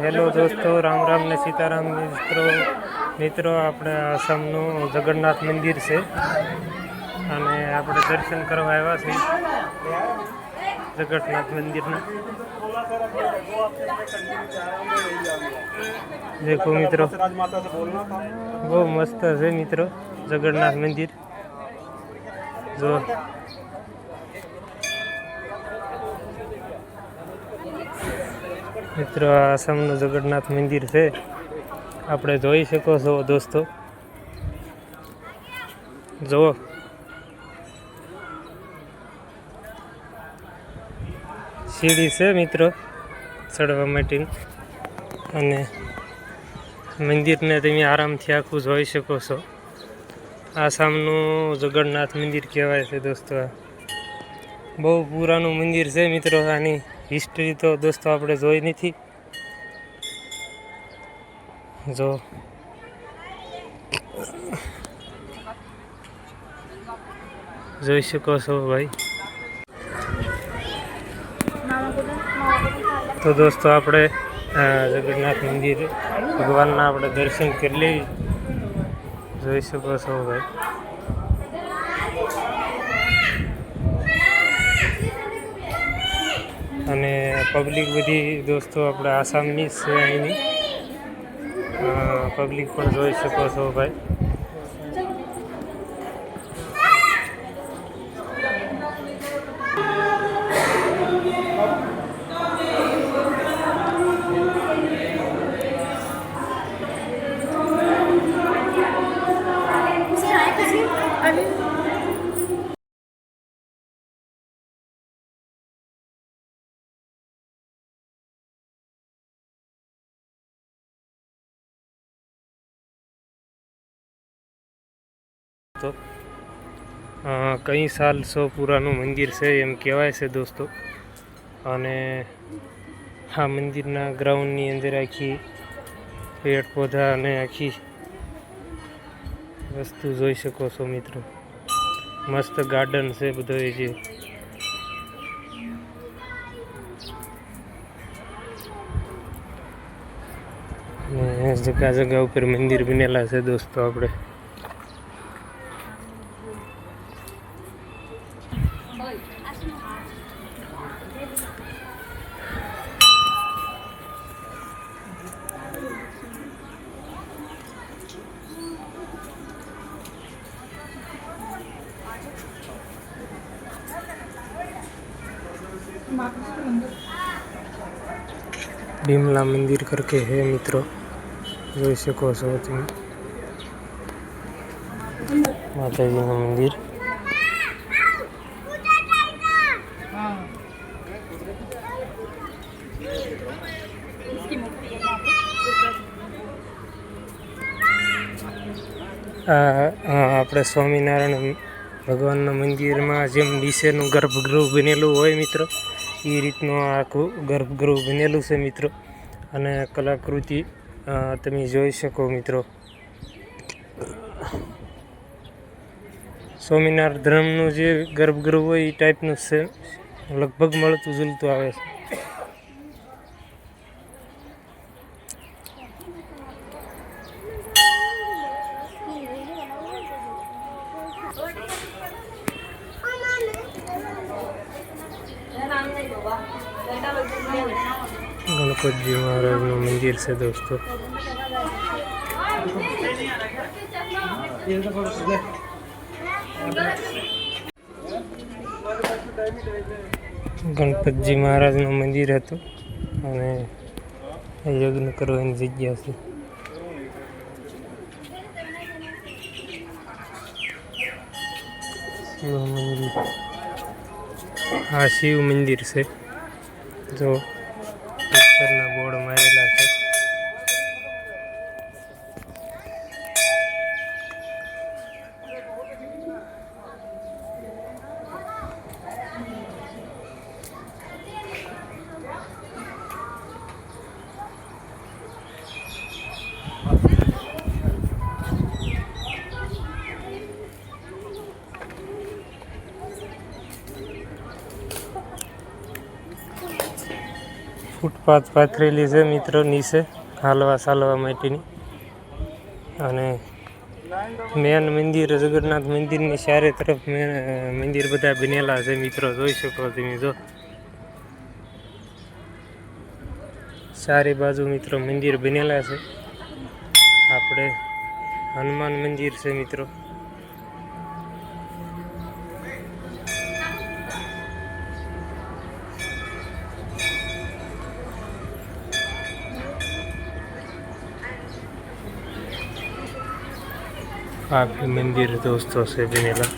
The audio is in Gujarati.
હેલો દોસ્તો, રામ રામ ને સીતારામ મિત્રો આપણે આસામનું જગન્નાથ મંદિર છે અને આપણે દર્શન કરવા આવ્યા છીએ જગન્નાથ મંદિરના। દેખો મિત્રો, બહુ મસ્ત છે મિત્રો જગન્નાથ મંદિર। જો મિત્રો, આસામનું જગન્નાથ મંદિર છે, આપણે જોઈ શકો છો દોસ્તો। જુઓ, સીડી છે મિત્રો ચડવા માટેની, અને મંદિરને તમે આરામથી આખું જોઈ શકો છો। આસામનું જગન્નાથ મંદિર કહેવાય છે દોસ્તો। બહુ પુરાનું મંદિર છે મિત્રો। આની હિસ્ટ્રી તો દોસ્તો આપણે જોઈ નથી। જો જોઈ શકો છો ભાઈ। તો દોસ્તો આપણે જગન્નાથ મંદિર ભગવાનના આપણે દર્શન કરી લઈએ। જોઈ શકો છો ભાઈ। અને પબ્લિક બધી દોસ્તો આપણે આસામની જ છે, અહીંની પબ્લિક પણ જોઈ શકો છો ભાઈ। તો કઈ સાલ સો પુરાનું મંદિર છે એમ કહેવાય છે દોસ્તો। અને આ મંદિરના ગ્રાઉન્ડની અંદર આખી પેડ પૌધા અને આખી વસ્તુ જોઈ શકો છો મિત્રો। મસ્ત ગાર્ડન છે બધો એ જે જગા જગા ઉપર મંદિર બનેલા છે દોસ્તો। આપણે बिमला मंदिर करके है मित्रों, જોઈ શકો છો તમે માતાજીનું મંદિર। આપણે સ્વામિનારાયણ ભગવાનના મંદિરમાં જેમ નીચેનું ગર્ભગૃહ બનેલું હોય મિત્રો, એ રીતનું આખું ગર્ભગૃહ બનેલું છે મિત્રો। અને કલાકૃતિ તમે જોઈ શકો મિત્રો। સ્વામિનારાયણ ધર્મનું જે ગર્ભગૃહ હોય એ ટાઈપનું છે, લગભગ મળતું જુલતું આવે છે। ગણપતજી મહારાજનું મંદિર છે દોસ્તો। ગણપતજી મહારાજનું મંદિર હતું અને યજ્ઞ કરવાની જગ્યા છે। શિવ મંદિર, આ શિવ મંદિર છે। જો પિક્ચરના બોર્ડ મારેલા છે। ફૂટ ફૂટપાથ પાથરેલી છે મિત્રો નીચે હાલવા ચાલવા માટેની. અને મેન મંદિર જગન્નાથ મંદિરની ચારે તરફ મંદિર બધા બનેલા છે મિત્રો, જોઈ શકો તમે. જો ચારે બાજુ મિત્રો મંદિર બનેલા છે. આપણે હનુમાન મંદિર છે મિત્રો. આ મંદિર દોસ્તો છે બનેલા.